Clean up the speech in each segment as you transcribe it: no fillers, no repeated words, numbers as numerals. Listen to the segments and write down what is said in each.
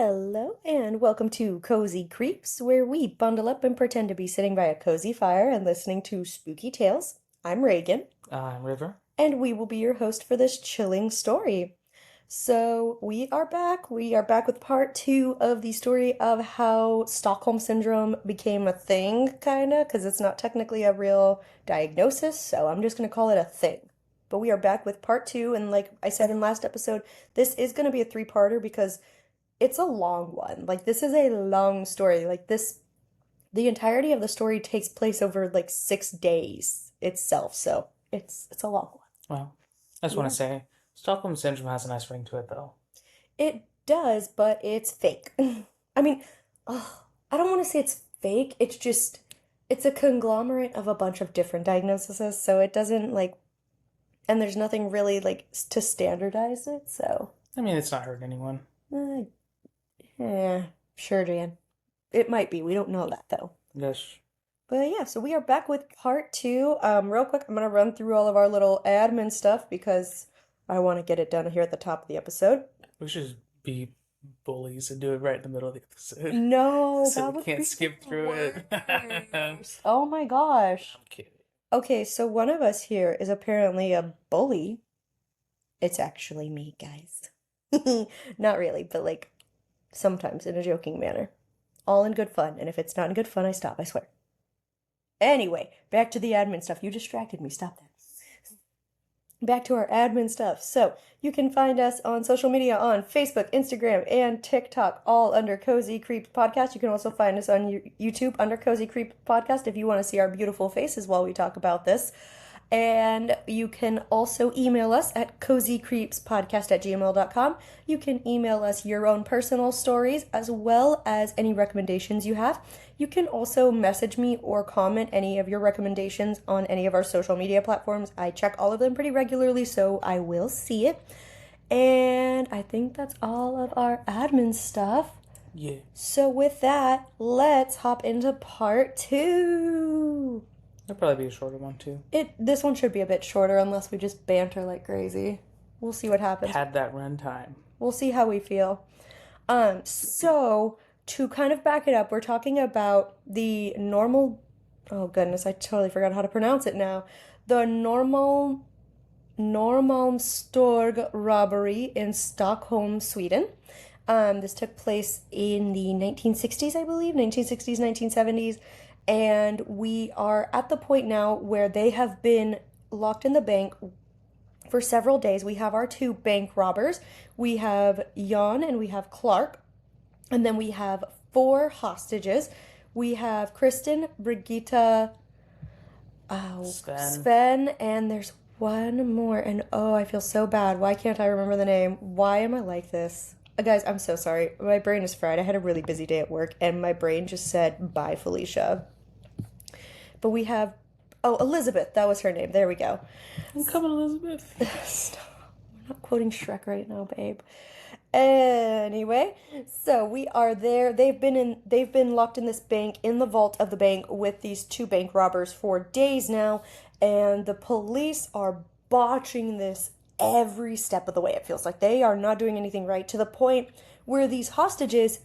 Hello, and welcome to Cozy Creeps, where we bundle up and pretend to be sitting by a cozy fire and listening to spooky tales. I'm Reagan, I'm River. and we will be your host for this chilling story. So, we are back. We are back with part two of the story of how Stockholm Syndrome became a thing, kinda, because it's not technically a real diagnosis, so I'm just gonna call it a thing. But we are back with part two, and like I said in last episode, this is gonna be a three-parter because it's a long one. Like this is a long story. The entirety of the story takes place over like 6 days itself. So it's a long one. Well, I just want Yeah. to say, Stockholm Syndrome has a nice ring to it, though. It does, but it's fake. I mean, ugh, I don't want to say it's fake. It's a conglomerate of a bunch of different diagnoses, so it doesn't like, and there's nothing really like to standardize it. So, I mean, it's not hurting anyone. uh, yeah, sure, Jan. It might be. We don't know that though. Yes, But yeah, so we are back with part two. Real quick, I'm gonna run through all of our little admin stuff because I want to get it done here at the top of the episode. we should just be bullies and do it right in the middle of the episode, No, so that we would can't be skip the through it. I'm worst. Oh my gosh. kidding. Okay, so one of us here is apparently a bully. It's actually me, guys. Not really, but like sometimes in a joking manner. All in good fun, and if it's not in good fun, I stop, I swear. Anyway, back to the admin stuff. You distracted me. Stop that. Back to our admin stuff. So, you can find us on social media on Facebook, Instagram, and TikTok, all under Cozy Creeps Podcast. You can also find us on YouTube under Cozy Creeps Podcast if you want to see our beautiful faces while we talk about this. And you can also email us at cozycreepspodcast@gmail.com. You can email us your own personal stories as well as any recommendations you have. You can also message me or comment any of your recommendations on any of our social media platforms. I check all of them pretty regularly, so I will see it. And I think that's all of our admin stuff. Yeah. So with that, let's hop into part two. That'll probably be a shorter one, too. This one should be a bit shorter unless we just banter like crazy. We'll see what happens. Had that run time. We'll see how we feel. So to kind of back it up, we're talking about the normal, oh goodness, I totally forgot how to pronounce it now. The Normalmstorg Robbery in Stockholm, Sweden. This took place in the 1960s, I believe, 1960s, 1970s. And we are at the point now where they have been locked in the bank for several days. We have our two bank robbers. We have Jan and we have Clark. And then we have four hostages. We have Kristen, Brigitta, Sven, and there's one more. And oh, I feel so bad. Why can't I remember the name? Why am I like this? Guys, I'm so sorry. My brain is fried. I had a really busy day at work, and my brain just said, bye, Felicia. But we have, oh, Elizabeth. That was her name. There we go. I'm coming, Elizabeth. Stop. We're not quoting Shrek right now, babe. Anyway, so we are there. They've been locked in this bank, in the vault of the bank with these two bank robbers for days now, and the police are botching this every step of the way. It feels like they are not doing anything right, to the point where these hostages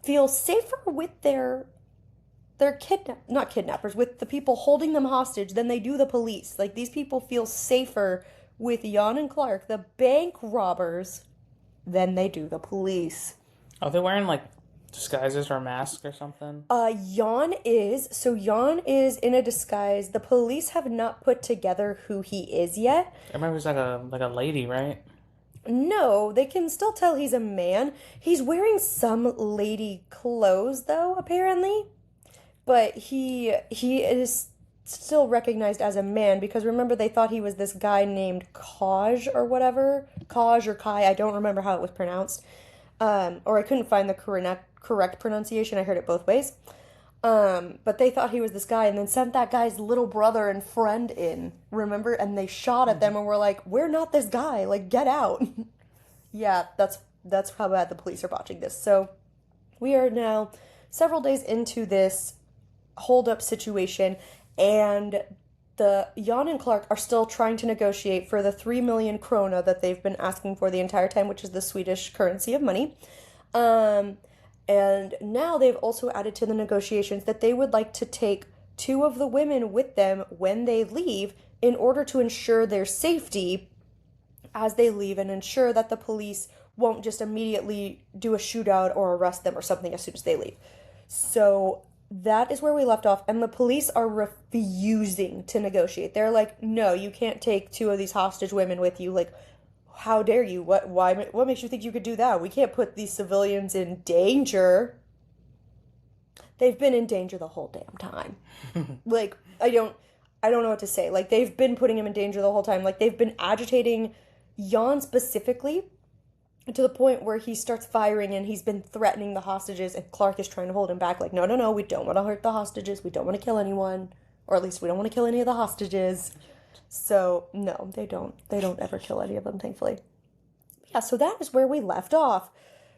feel safer with their not kidnappers, with the people holding them hostage than they do the police. Like, these people feel safer with Jan and Clark, the bank robbers, than they do the police. Are they wearing, like, disguises or a mask or something? Jan is in a disguise. The police have not put together who he is yet. I remember he's like a lady, right? No, they can still tell he's a man. He's wearing some lady clothes, though, apparently. But he is still recognized as a man because remember they thought he was this guy named Kaj or whatever. Kaj or Kai, I don't remember how it was pronounced. Or I couldn't find the correct pronunciation. I heard it both ways. But they thought he was this guy and then sent that guy's little brother and friend in, remember? And they shot at them and were like, we're not this guy, like, get out. Yeah, that's how bad the police are botching this. So we are now several days into this hold-up situation, and the Jan and Clark are still trying to negotiate for the 3 million krona that they've been asking for the entire time, which is the Swedish currency of money. Um, and now they've also added to the negotiations that they would like to take two of the women with them when they leave in order to ensure their safety as they leave and ensure that the police won't just immediately do a shootout or arrest them or something as soon as they leave. So that is where we left off, and the police are refusing to negotiate. They're like, "No, you can't take two of these hostage women with you. Like, how dare you? What makes you think you could do that? We can't put these civilians in danger." They've been in danger the whole damn time. Like, I don't know what to say. Like, they've been putting him in danger the whole time. Like, they've been agitating Jan specifically to the point where he starts firing and he's been threatening the hostages, and Clark is trying to hold him back. Like, no, no, no, we don't want to hurt the hostages. We don't want to kill anyone. Or at least we don't want to kill any of the hostages. So, no, they don't. They don't ever kill any of them, thankfully. Yeah, so that is where we left off.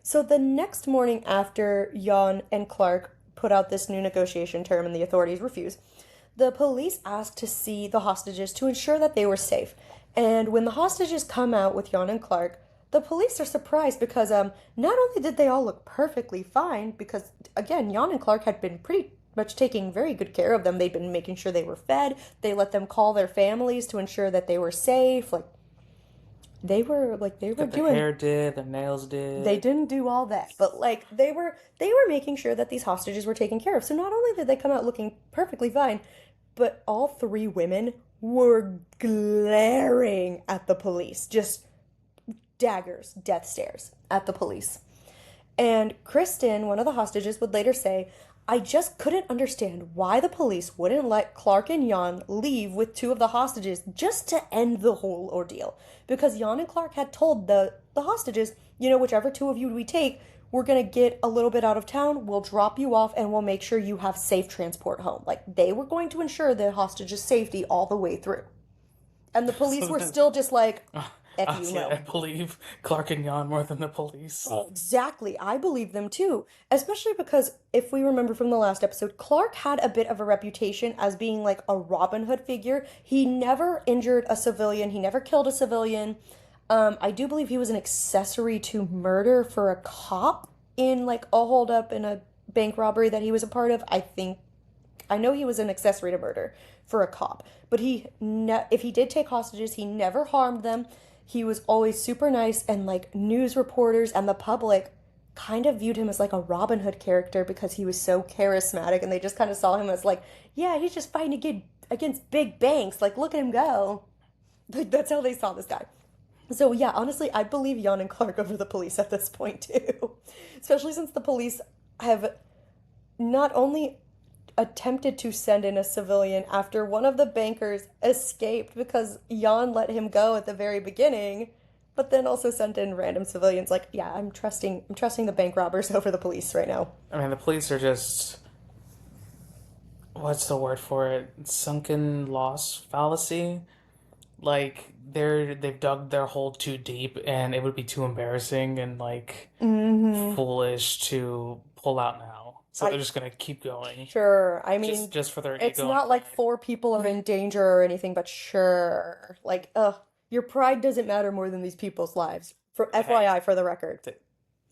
So the next morning after Jan and Clark put out this new negotiation term and the authorities refuse, the police asked to see the hostages to ensure that they were safe. And when the hostages come out with Jan and Clark, the police are surprised because not only did they all look perfectly fine, because again, Jan and Clark had been pretty much taking very good care of them. They'd been making sure they were fed. They let them call their families to ensure that they were safe. Like they were That their doing. hair did, their nails They did. didn't do all that, but like they were making sure that these hostages were taken care of. So not only did they come out looking perfectly fine, but all three women were glaring at the police, just daggers, death stares at the police. And Kristen, one of the hostages, would later say, "I just couldn't understand why the police wouldn't let Clark and Jan leave with two of the hostages just to end the whole ordeal. Because Jan and Clark had told the hostages, whichever two of you we take, we're going to get a little bit out of town, we'll drop you off, and we'll make sure you have safe transport home." Like, they were going to ensure the hostages' safety all the way through. And the police So were still just like, F you, honestly, no. I believe Clark and Jan more than the police. Exactly. I believe them too. Especially because if we remember from the last episode, Clark had a bit of a reputation as being like a Robin Hood figure. He never injured a civilian, he never killed a civilian. I do believe he was an accessory to murder for a cop in like a holdup in a bank robbery that he was a part of. I know he was an accessory to murder for a cop, but if he did take hostages, he never harmed them. He was always super nice, and like news reporters and the public kind of viewed him as like a Robin Hood character because he was so charismatic, and they just kind of saw him as like, yeah, he's just fighting against big banks. Like, look at him go. Like, that's how they saw this guy. So yeah, honestly, I believe Jan and Clark over the police at this point too. Especially since the police have not only attempted to send in a civilian after one of the bankers escaped because Jan let him go at the very beginning, but then also sent in random civilians. Like, yeah, I'm trusting the bank robbers over the police right now. I mean, the police are just, what's the word for it? Sunken loss fallacy. Like they've dug their hole too deep, and it would be too embarrassing and like Mm-hmm. foolish to pull out now. So I they're just gonna keep going, Sure. I just mean, just for their it's ego and not like pride. four people are in danger or anything, but sure. Like, your pride doesn't matter more than these people's lives. For Hey, FYI, for the record.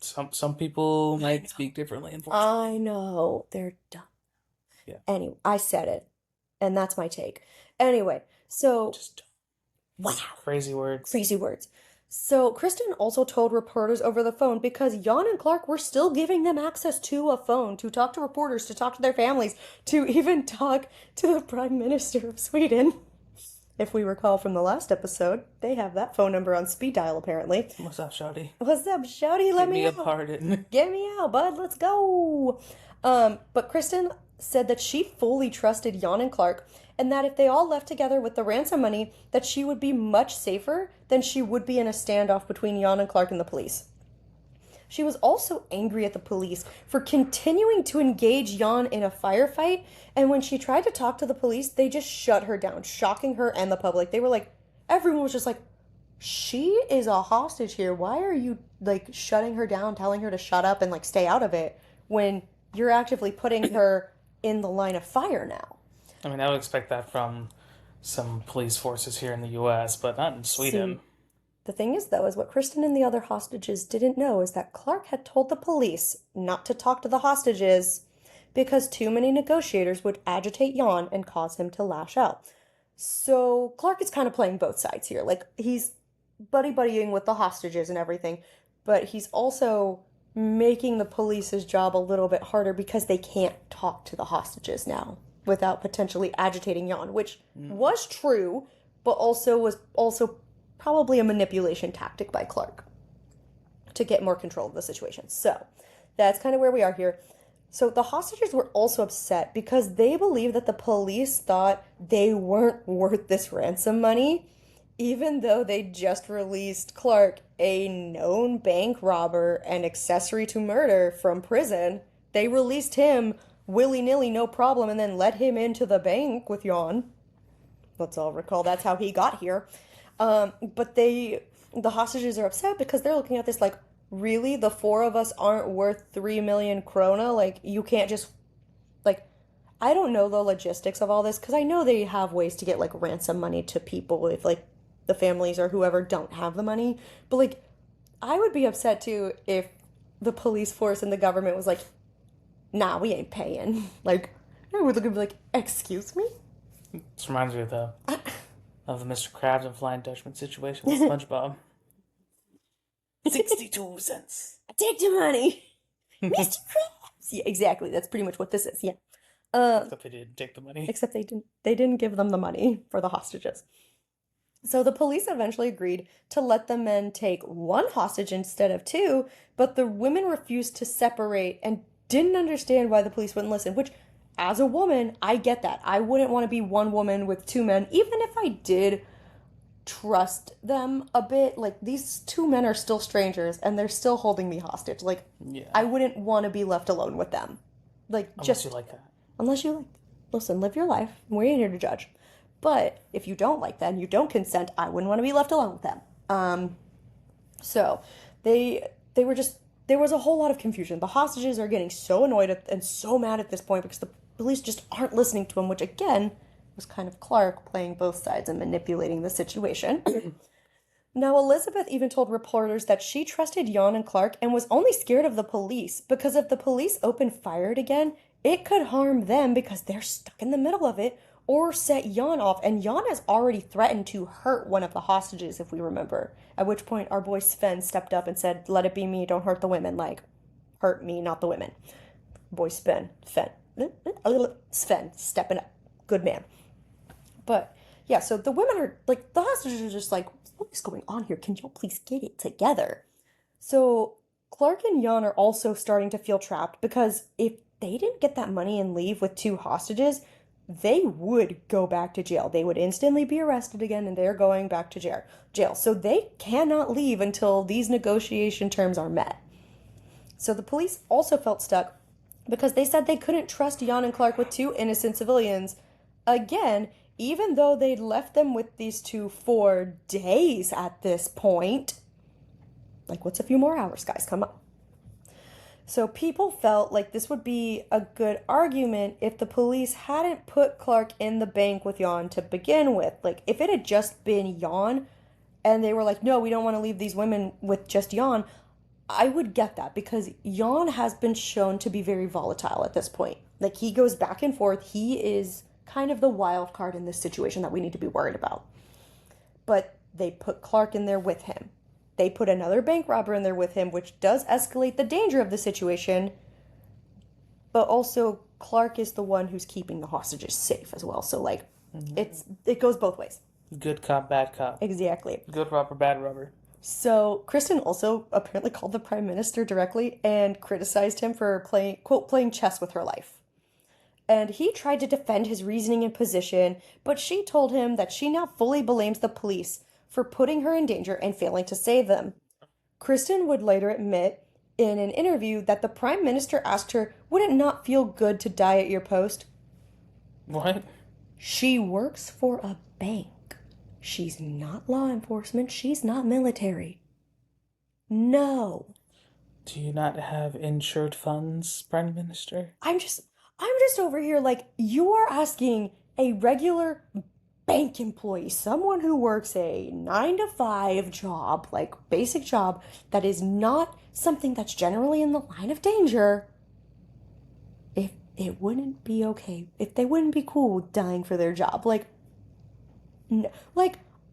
some people might speak differently, unfortunately. I know they're dumb. Yeah, Anyway, I said it, and that's my take. Anyway, so just wow, crazy words. crazy words. So Kristen also told reporters over the phone because Jan and Clark were still giving them access to a phone to talk to reporters, to talk to their families, to even talk to the Prime Minister of Sweden. If we recall from the last episode, they have that phone number on speed dial apparently. What's up, Shawty? What's up, Shouty? Let Give me me a out. pardon. Get me out, bud. Let's go. But Kristen said that she fully trusted Jan and Clark, and that if they all left together with the ransom money, that she would be much safer than she would be in a standoff between Jan and Clark and the police. She was also angry at the police for continuing to engage Jan in a firefight, and when she tried to talk to the police, they just shut her down, shocking her and the public. They were like, everyone was just like, she is a hostage here. Why are you like shutting her down, telling her to shut up and like stay out of it when you're actively putting her in the line of fire now? I mean, I would expect that from some police forces here in the U.S., but not in See, Sweden. The thing is, though, is what Kristen and the other hostages didn't know is that Clark had told the police not to talk to the hostages because too many negotiators would agitate Jan and cause him to lash out. So Clark is kind of playing both sides here. Like, he's buddying with the hostages and everything, but he's also making the police's job a little bit harder because they can't talk to the hostages now without potentially agitating Jan, which was true, but also was also probably a manipulation tactic by Clark to get more control of the situation. So that's kind of where we are here. So the hostages were also upset because they believed that the police thought they weren't worth this ransom money, even though they just released Clark, a known bank robber and accessory to murder, from prison. They released him willy-nilly, no problem, and then let him into the bank with Jan. Let's all recall that's how he got here. But the hostages are upset because they're looking at this like, really, the four of us aren't worth 3 million krona? Like, you can't just, like, I don't know the logistics of all this because I know they have ways to get like ransom money to people if like the families or whoever don't have the money. But like, I would be upset too if the police force and the government was like, nah, we ain't paying. Like, I would look and be like, excuse me? This reminds me of the Mr. Krabs and Flying Dutchman situation with SpongeBob. 62 cents. I take the money. Mr. Krabs. Yeah, exactly. That's pretty much what this is. Yeah. Except they didn't take the money. Except they didn't give them the money for the hostages. So the police eventually agreed to let the men take one hostage instead of two, but the women refused to separate and didn't understand why the police wouldn't listen, which, as a woman, I get that. I wouldn't want to be one woman with two men, even if I did trust them a bit. Like, these two men are still strangers and they're still holding me hostage. Like, Yeah. I wouldn't want to be left alone with them. Like, Unless you like that. unless you like, listen, live your life. We ain't here to judge. But if you don't like that and you don't consent, I wouldn't want to be left alone with them. So they were just, there was a whole lot of confusion. The hostages are getting so annoyed and so mad at this point because the police just aren't listening to them, which again was kind of Clark playing both sides and manipulating the situation. Now, Elizabeth even told reporters that she trusted Jan and Clark and was only scared of the police because if the police opened fire again, it could harm them because they're stuck in the middle of it, or set Jan off. And Jan has already threatened to hurt one of the hostages, if we remember. At which point our boy Sven stepped up and said, let it be me, don't hurt the women. Like, hurt me, not the women. Boy Sven stepping up. Good man. But yeah, so the women are like, the hostages are just like, what is going on here? Can y'all please get it together? So Clark and Jan are also starting to feel trapped because if they didn't get that money and leave with two hostages, they would go back to jail. They would instantly be arrested again and they're going back to jail. So they cannot leave until these negotiation terms are met. So the police also felt stuck because they said they couldn't trust Jan and Clark with two innocent civilians. Again, even though they'd left them with these two for days at this point. Like, what's a few more hours, guys? Come on. So people felt like this would be a good argument if the police hadn't put Clark in the bank with Jan to begin with. Like, if it had just been Jan and they were like, no, we don't want to leave these women with just Jan, I would get that because Jan has been shown to be very volatile at this point. Like, he goes back and forth. He is kind of the wild card in this situation that we need to be worried about. But they put Clark in there with him. They put another bank robber in there with him, which does escalate the danger of the situation. But also, Clark is the one who's keeping the hostages safe as well. So, like, it goes both ways. Good cop, bad cop. Exactly. Good robber, bad robber. So, Kristen also apparently called the Prime Minister directly and criticized him for playing chess with her life. And he tried to defend his reasoning and position, but she told him that she now fully blames the police for putting her in danger and failing to save them. Kristen would later admit in an interview that the Prime Minister asked her, would it not feel good to die at your post? What? She works for a bank. She's not law enforcement. She's not military. No. Do you not have insured funds, Prime Minister? I'm just over here like, you are asking a regular bank employee, someone who works a 9 to 5 job, like basic job, that is not something that's generally in the line of danger, if it wouldn't be okay, if they wouldn't be cool with dying for their job. Like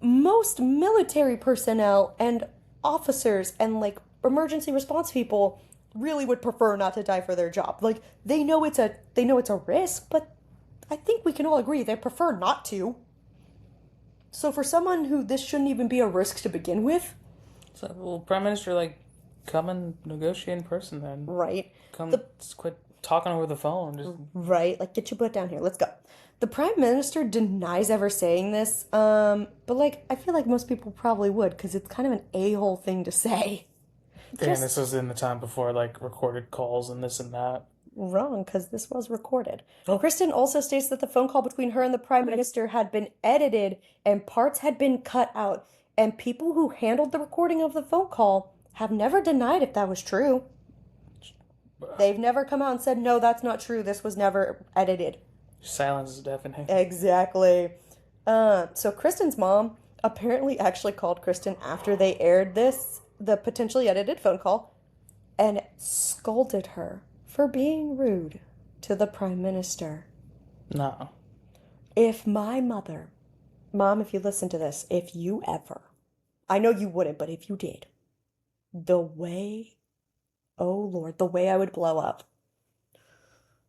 most military personnel and officers and like emergency response people really would prefer not to die for their job. Like they know it's a risk, but I think we can all agree they prefer not to. So for someone who this shouldn't even be a risk to begin with, So, well, Prime Minister, like, come and negotiate in person then. right? Come, The just quit talking over the phone. Just right, like get your butt down here. Let's go. The prime minister denies ever saying this, but like I feel like most people probably would because it's kind of an a-hole thing to say. and this Just was in the time before like recorded calls and this and that. wrong because this was recorded. Oh, Kristen also states that the phone call between her and the prime minister had been edited and parts had been cut out, and people who handled the recording of the phone call have never denied if that was true. They've never come out and said, no, that's not true. This was never edited. silence is deafening. Exactly. So Kristen's mom apparently actually called Kristen after they aired the potentially edited phone call, and scolded her for being rude to the prime minister. No. If my mother, mom, if you listen to this, if you ever, I know you wouldn't, but if you did, the way, oh Lord, the way I would blow up.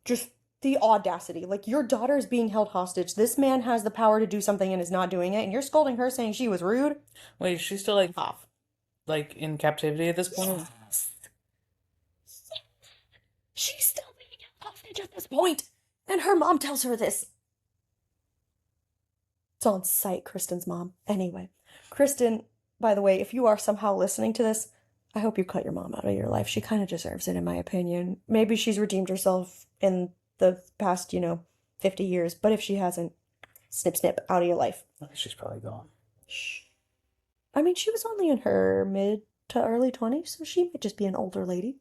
Just the audacity. Like, your daughter is being held hostage. This man has the power to do something and is not doing it, and you're scolding her saying she was rude? Wait, she's still like in captivity at this point? Yes. She's still being held hostage at this point, and her mom tells her this. It's on site, Kristen's mom. Anyway, Kristen, by the way, if you are somehow listening to this, I hope you cut your mom out of your life. She kind of deserves it, in my opinion. Maybe she's redeemed herself in the past, 50 years, but if she hasn't, snip, snip, out of your life. She's probably gone. Shh. I mean, she was only in her mid to early 20s, so she might just be an older lady.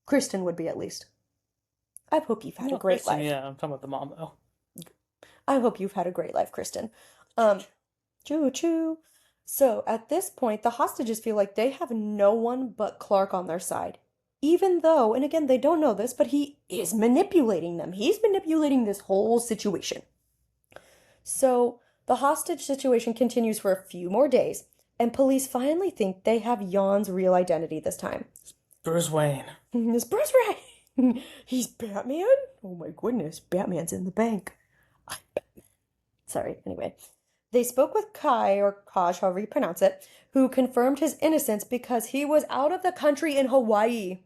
Kristen would be, at least. I hope you've had a great Kristen, life. yeah, I'm talking about the mom though. I hope you've had a great life, Kristen. Choo choo. So at this point, the hostages feel like they have no one but Clark on their side. Even though, and again, they don't know this, but he is manipulating them. He's manipulating this whole situation. So the hostage situation continues for a few more days, and police finally think they have Jan's real identity this time. Bruce Wayne. It's Bruce Wayne. He's Batman? Oh my goodness, Batman's in the bank. I'm Batman. Sorry, anyway. They spoke with Kai, or Kaj, however you pronounce it, who confirmed his innocence because he was out of the country in Hawaii.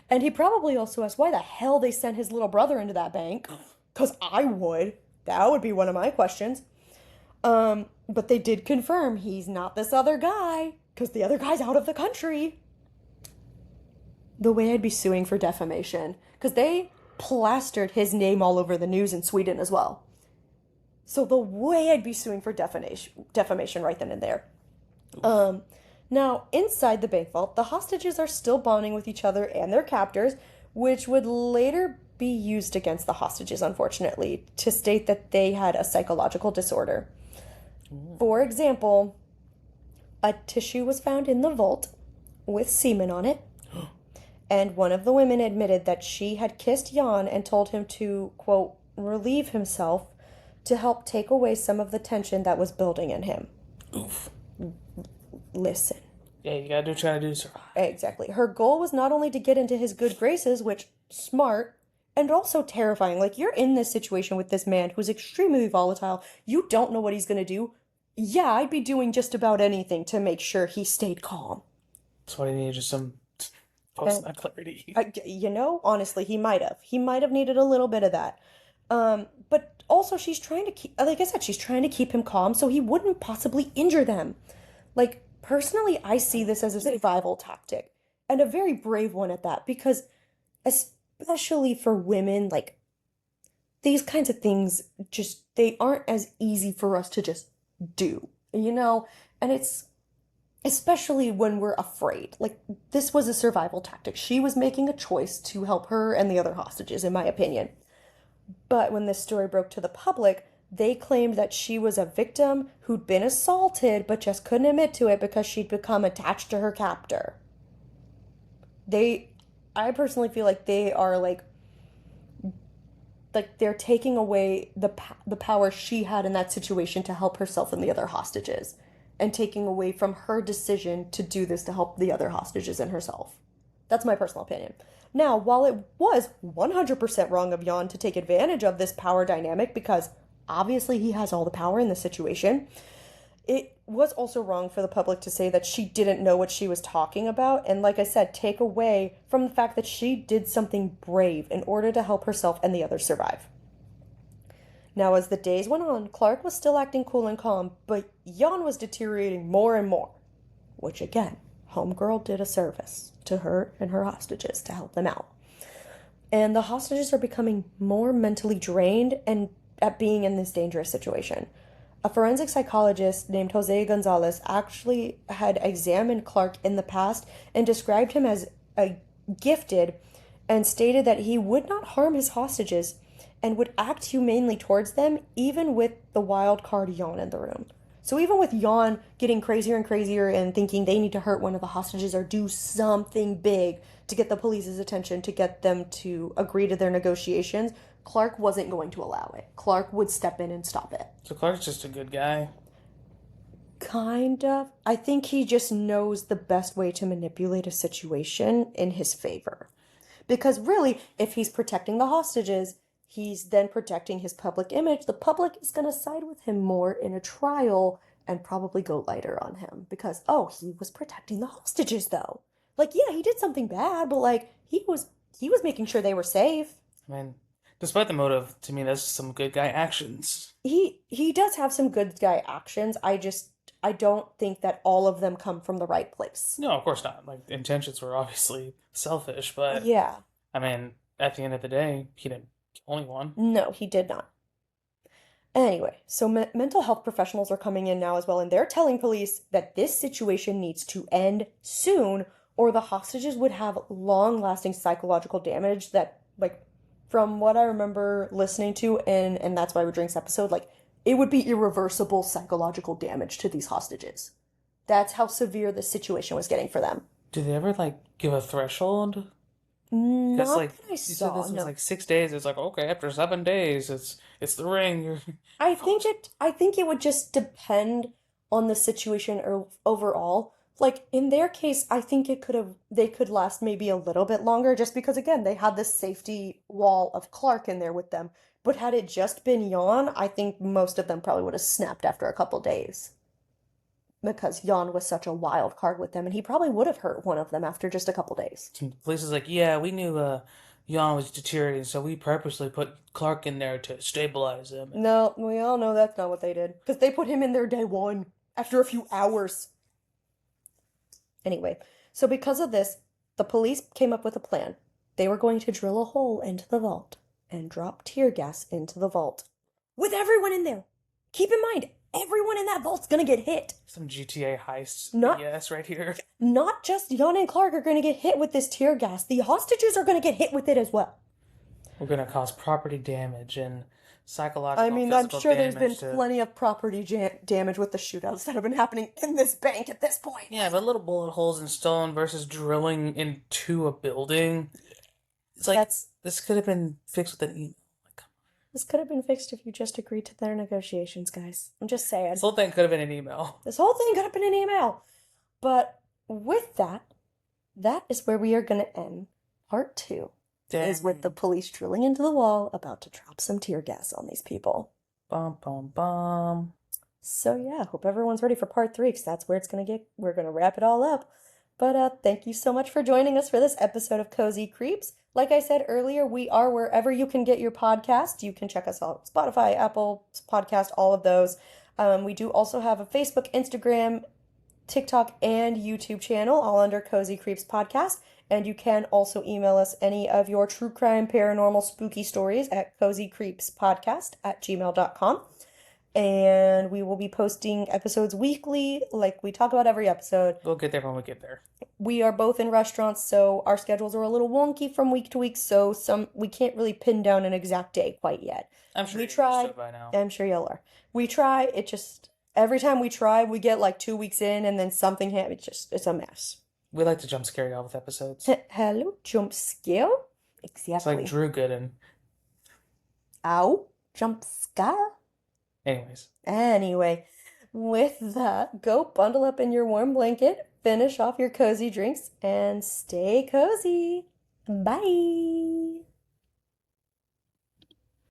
And he probably also asked why the hell they sent his little brother into that bank. Because I would. That would be one of my questions. But they did confirm he's not this other guy, because the other guy's out of the country. The way I'd be suing for defamation, because they plastered his name all over the news in Sweden as well. So the way I'd be suing for defamation right then and there. Now, inside the bank vault, the hostages are still bonding with each other and their captors, which would later be used against the hostages, unfortunately, to state that they had a psychological disorder. For example, a tissue was found in the vault with semen on it, and one of the women admitted that she had kissed Jan and told him to, quote, relieve himself to help take away some of the tension that was building in him. Oof. Listen. Yeah, you gotta do what you gotta do, sir. Exactly. Her goal was not only to get into his good graces, which, smart, and also terrifying. Like, you're in this situation with this man who's extremely volatile. You don't know what he's gonna do. Yeah, I'd be doing just about anything to make sure he stayed calm. That's why I need just some post-nut clarity. Honestly, he might have. He might have needed a little bit of that. But also she's trying to keep, like I said, she's trying to keep him calm so he wouldn't possibly injure them. Like, personally, I see this as a survival tactic, and a very brave one at that, because especially for women, like, these kinds of things they aren't as easy for us to just do, and it's especially when we're afraid. Like, this was a survival tactic. She was making a choice to help her and the other hostages, in my opinion. But when this story broke to the public, They claimed that she was a victim who'd been assaulted but just couldn't admit to it because she'd become attached to her captor. I personally feel like they are like they're taking away the power she had in that situation to help herself and the other hostages, and taking away from her decision to do this to help the other hostages and herself. That's my personal opinion. Now, while it was 100% wrong of Jan to take advantage of this power dynamic, because obviously he has all the power in this situation, it was also wrong for the public to say that she didn't know what she was talking about, and like I said, take away from the fact that she did something brave in order to help herself and the others survive. Now, as the days went on, Clark was still acting cool and calm, but Jan was deteriorating more and more, which again, Homegirl did a service to her and her hostages to help them out. And the hostages are becoming more mentally drained and at being in this dangerous situation. A forensic psychologist named Jose Gonzalez actually had examined Clark in the past and described him as a gifted, and stated that he would not harm his hostages and would act humanely towards them, even with the wild card Jan in the room. So even with Jan getting crazier and crazier and thinking they need to hurt one of the hostages or do something big to get the police's attention, to get them to agree to their negotiations, Clark wasn't going to allow it. Clark would step in and stop it. So Clark's just a good guy. Kind of. I think he just knows the best way to manipulate a situation in his favor. Because really, if he's protecting the hostages, he's then protecting his public image. The public is going to side with him more in a trial and probably go lighter on him. Because, oh, he was protecting the hostages, though. Like, yeah, he did something bad, but, like, he was making sure they were safe. I mean, despite the motive, to me, that's some good guy actions. He does have some good guy actions. I don't think that all of them come from the right place. No, of course not. Like, the intentions were obviously selfish, but Yeah. I mean, at the end of the day, he didn't kill anyone. No, he did not. Anyway, so mental health professionals are coming in now as well, and they're telling police that this situation needs to end soon, or the hostages would have long-lasting psychological damage that, like, from what I remember listening to, and that's why we're doing this episode, like, it would be irreversible psychological damage to these hostages. That's how severe this situation was getting for them. Did they ever, like, give a threshold? Because, Not like, that I you said saw, this was no. like 6 days. It's like, okay, after 7 days, it's the ring. You're I think it would just depend on the situation or overall. Like in their case, I think they could last maybe a little bit longer just because again, they had this safety wall of Clark in there with them. But had it just been Jan, I think most of them probably would have snapped after a couple days. Because Jan was such a wild card with them, and he probably would have hurt one of them after just a couple days. the police is like, yeah, we knew Jan was deteriorating, so we purposely put Clark in there to stabilize him. No, we all know that's not what they did. Because they put him in there day one, after a few hours. Anyway, so because of this, the police came up with a plan. They were going to drill a hole into the vault and drop tear gas into the vault. With everyone in there. Keep in mind, everyone in that vault's gonna get hit. Some GTA heist Not- BS right here. Not just Jan and Clark are gonna get hit with this tear gas. The hostages are gonna get hit with it as well. We're gonna cause property damage and psychological. I mean, I'm physical sure there's been damage to... plenty of property damage with the shootouts that have been happening in this bank at this point. Yeah, but little bullet holes in stone versus drilling into a building. It's like this could have been fixed with an email. This could have been fixed if you just agreed to their negotiations, guys. I'm just saying. This whole thing could have been an email. This whole thing could have been an email. But with that is where we are going to end part 2. Dang. Is with the police drilling into the wall, about to drop some tear gas on these people. Bum, bum, bum. So yeah, hope everyone's ready for part 3, because that's where it's going to get. We're going to wrap it all up. But thank you so much for joining us for this episode of Cozy Creeps. Like I said earlier, we are wherever you can get your podcast. You can check us out Spotify, Apple Podcast, all of those. We do also have a Facebook, Instagram, TikTok, and YouTube channel, all under Cozy Creeps Podcast. And you can also email us any of your true crime, paranormal, spooky stories at cozycreepspodcast@gmail.com. And we will be posting episodes weekly, like we talk about every episode. We'll get there when we get there. We are both in restaurants, so our schedules are a little wonky from week to week, so we can't really pin down an exact day quite yet. I'm sure We you're used to try, it by now. I'm sure y'all are. We try, it just every time we try, we get like 2 weeks in and then something happens. It's a mess. We like to jump scare y'all with episodes. Hello, jump scare? It's like Exactly. Drew Gooden. Ow, jump scare? Anyways, Anyway, with that, go bundle up in your warm blanket, finish off your cozy drinks, and stay cozy. Bye.